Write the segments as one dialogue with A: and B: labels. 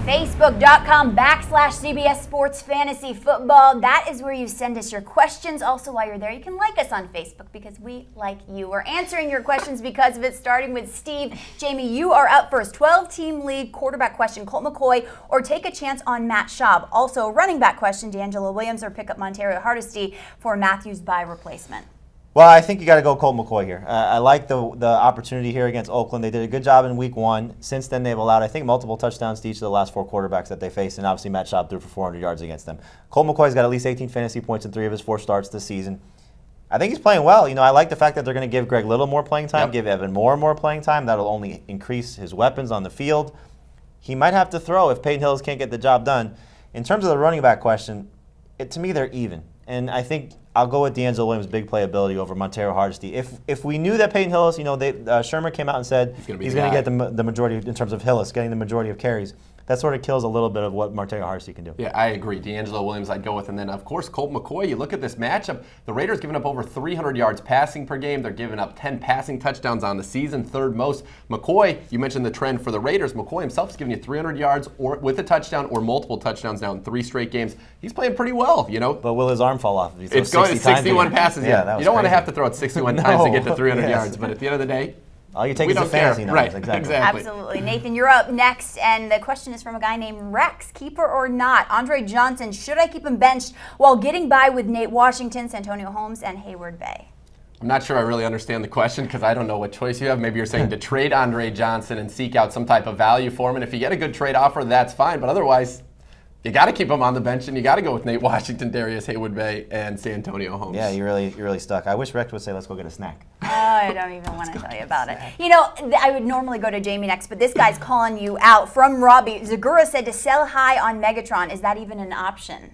A: Facebook.com/CBS Sports Fantasy Football. That is where you send us your questions. Also, while you're there, you can like us on Facebook because we like you. We're answering your questions because of it, starting with Steve. Jamie, you are up first. 12-team league quarterback question, Colt McCoy, or take a chance on Matt Schaub. Also, running back question, D'Angelo Williams, or pick up Montario Hardesty for Matthews by replacement.
B: Well, I think you got to go Colt McCoy here. I like the opportunity here against Oakland. They did a good job in week 1. Since then, they've allowed, I think, multiple touchdowns to each of the last 4 quarterbacks that they faced, and obviously Matt Schaub threw for 400 yards against them. Colt McCoy's got at least 18 fantasy points in 3 of his 4 starts this season. I think he's playing well. You know, I like the fact that they're going to give Greg Little more playing time, give Evan Moore more playing time. That'll only increase his weapons on the field. He might have to throw if Peyton Hillis can't get the job done. In terms of the running back question, to me, they're even. And I think I'll go with D'Angelo Williams' big playability over Montario Hardesty. If we knew that Peyton Hillis, you know, Shermer came out and said he's going to get the majority in terms of Hillis getting the majority of carries. That sort of kills a little bit of what Montario Hardesty can do.
C: Yeah, I agree. D'Angelo Williams, I'd go with. And then, of course, Colt McCoy. You look at this matchup, the Raiders giving up over 300 yards passing per game. They're giving up 10 passing touchdowns on the season, 3rd most. McCoy, you mentioned the trend for the Raiders. McCoy himself is giving you 300 yards or with a touchdown or multiple touchdowns now in 3 straight games. He's playing pretty well, you know.
B: But will his arm fall off?
C: It's going to 61 passes.
B: Yeah,
C: you don't want to have to throw it 61 times to get to 300 yards. But at the end of the day,
B: all you take is the fantasy numbers.
C: Right,
B: exactly.
A: Absolutely. Nathan, you're up next, and the question is from a guy named Rex. Keeper or not? Andre Johnson, should I keep him benched while getting by with Nate Washington, Santonio Holmes, and Hayward Bay?
C: I'm not sure I really understand the question because I don't know what choice you have. Maybe you're saying to trade Andre Johnson and seek out some type of value for him, and if you get a good trade offer, that's fine, but otherwise, you got to keep him on the bench, and you got to go with Nate Washington, Darius Hayward Bay, and Santonio Holmes.
B: Yeah, you're really stuck. I wish Rex would say, let's go get a snack.
A: I don't even want to tell you about it. You know, I would normally go to Jamie next, but this guy's calling you out. From Robbie, Zagura said to sell high on Megatron. Is that even an option?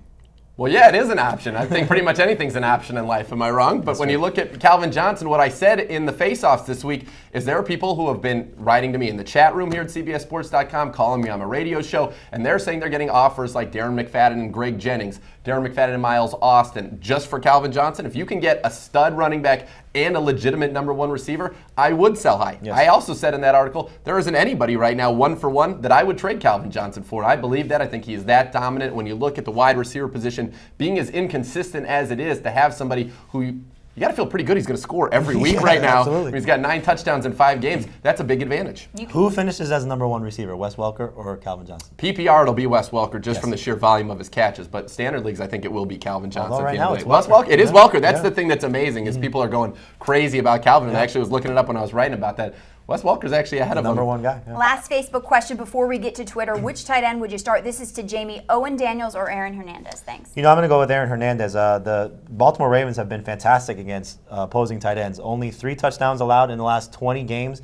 C: Well, yeah, it is an option. I think pretty much anything's an option in life. Am I wrong? But when you look at Calvin Johnson, what I said in the face-offs this week is there are people who have been writing to me in the chat room here at CBSSports.com, calling me on my radio show, and they're saying they're getting offers like Darren McFadden and Greg Jennings, Darren McFadden and Miles Austin, just for Calvin Johnson. If you can get a stud running back and a legitimate number 1 receiver, I would sell high. Yes. I also said in that article, there isn't anybody right now 1-for-1 that I would trade Calvin Johnson for. I believe that. I think he is that dominant. When you look at the wide receiver position, being as inconsistent as it is, to have somebody who you got to feel pretty good he's going to score every week right now.
B: Absolutely.
C: He's got 9 touchdowns in 5 games. That's a big advantage.
B: Who finishes as number 1 receiver, Wes Welker or Calvin Johnson?
C: PPR, it'll be Wes Welker just from the sheer volume of his catches. But standard leagues, I think it will be Calvin Johnson.
B: Although right now it's
C: Wes Welker. It is Welker. That's the thing that's amazing is people are going crazy about Calvin. And I actually was looking it up when I was writing about that. Wes Welker's actually ahead of him.
B: Number 1 guy. Yeah.
A: Last Facebook question before we get to Twitter. Which tight end would you start? This is to Jamie. Owen Daniels or Aaron Hernandez? Thanks.
B: You know, I'm going to go with Aaron Hernandez. The Baltimore Ravens have been fantastic against opposing tight ends. Only 3 touchdowns allowed in the last 20 games.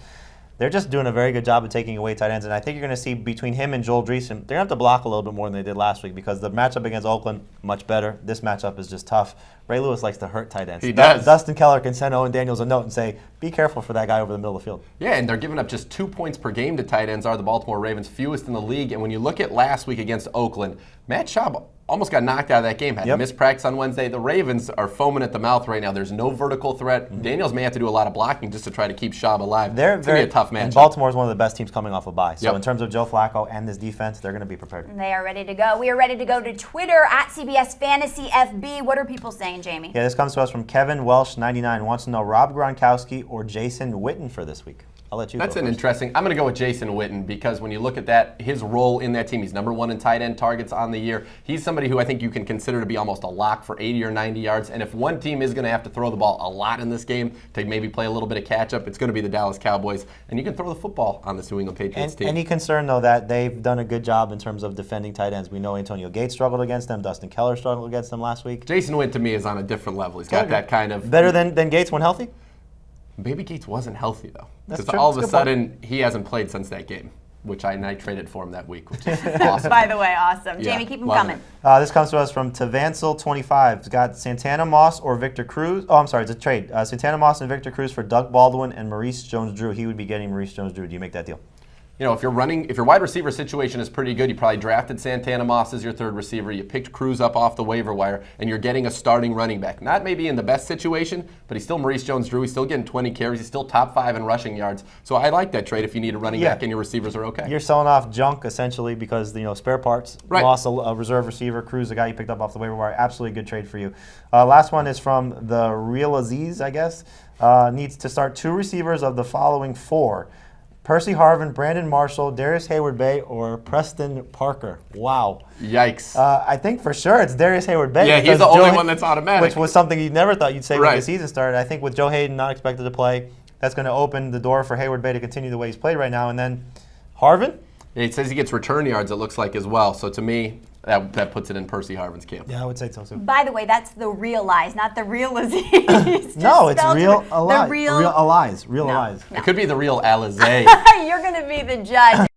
B: They're just doing a very good job of taking away tight ends, and I think you're going to see between him and Joel Dreesen, they're going to have to block a little bit more than they did last week because the matchup against Oakland, much better. This matchup is just tough. Ray Lewis likes to hurt tight ends.
C: He does.
B: Dustin Keller can send Owen Daniels a note and say, be careful for that guy over the middle of the field.
C: Yeah, and they're giving up just 2 points per game to tight ends, are the Baltimore Ravens, fewest in the league. And when you look at last week against Oakland, Matt Schaub almost got knocked out of that game, had to miss practice on Wednesday. The Ravens are foaming at the mouth right now. There's no vertical threat. Daniels may have to do a lot of blocking just to try to keep Schaub alive. It's going to be a tough matchup.
B: And Baltimore is one of the best teams coming off a bye. So in terms of Joe Flacco and this defense, they're going to be prepared.
A: They are ready to go. We are ready to go to Twitter at CBS Fantasy FB. What are people saying, Jamie?
B: Yeah, this comes to us from Kevin Welsh, 99. Wants to know Rob Gronkowski or Jason Witten for this week. I'll let you
C: That's
B: go
C: an
B: first.
C: interesting. I'm going to go with Jason Witten because when you look at that, his role in that team, he's number 1 in tight end targets on the year. He's somebody who I think you can consider to be almost a lock for 80 or 90 yards. And if one team is going to have to throw the ball a lot in this game to maybe play a little bit of catch up, it's going to be the Dallas Cowboys. And you can throw the football on this New England Patriots team.
B: Any concern, though, that they've done a good job in terms of defending tight ends? We know Antonio Gates struggled against them. Dustin Keller struggled against them last week.
C: Jason Witten, to me, is on a different level. He's got that kind of...
B: Better than Gates when healthy?
C: Maybe Gates wasn't healthy, though. Because
B: true.
C: all of
B: That's
C: a
B: a good
C: sudden, he hasn't played since that game, which I traded for him that week, which is awesome.
A: By the way, awesome.
C: Yeah,
A: Jamie, keep them coming.
B: This comes to us from Tavancel25. It's got Santana Moss or Victor Cruz. Oh, I'm sorry, it's a trade. Santana Moss and Victor Cruz for Doug Baldwin and Maurice Jones-Drew. He would be getting Maurice Jones-Drew. Do you make that deal?
C: if your wide receiver situation is pretty good, you probably drafted Santana Moss as your third receiver, you picked Cruz up off the waiver wire, and you're getting a starting running back. Not maybe in the best situation, but he's still Maurice Jones-Drew. He's still getting 20 carries. He's still top 5 in rushing yards. So I like that trade if you need a running back and your receivers are okay.
B: You're selling off junk essentially because spare parts.
C: Right.
B: Lost a reserve receiver. Cruz, the guy you picked up off the waiver wire. Absolutely good trade for you. Last one is from the Real Aziz, I guess. Needs to start 2 receivers of the following 4. Percy Harvin, Brandon Marshall, Darius Hayward-Bay, or Preston Parker. Wow.
C: Yikes.
B: I think for sure it's Darius Hayward-Bay.
C: Yeah, he's the only one that's automatic.
B: Which was something you never thought you'd say when the season started. I think with Joe Hayden not expected to play, that's going to open the door for Hayward-Bay to continue the way he's played right now. And then Harvin?
C: Yeah, it says he gets return yards, it looks like, as well. So to me, that puts it in Percy Harvin's camp.
B: Yeah, I would say so too.
A: By the way, that's the real lies, not the real Aziz.
B: No, it's real Alize.
A: The real
B: Alize. Real Alize.
C: It could be the real Alizé.
A: You're going to be the judge.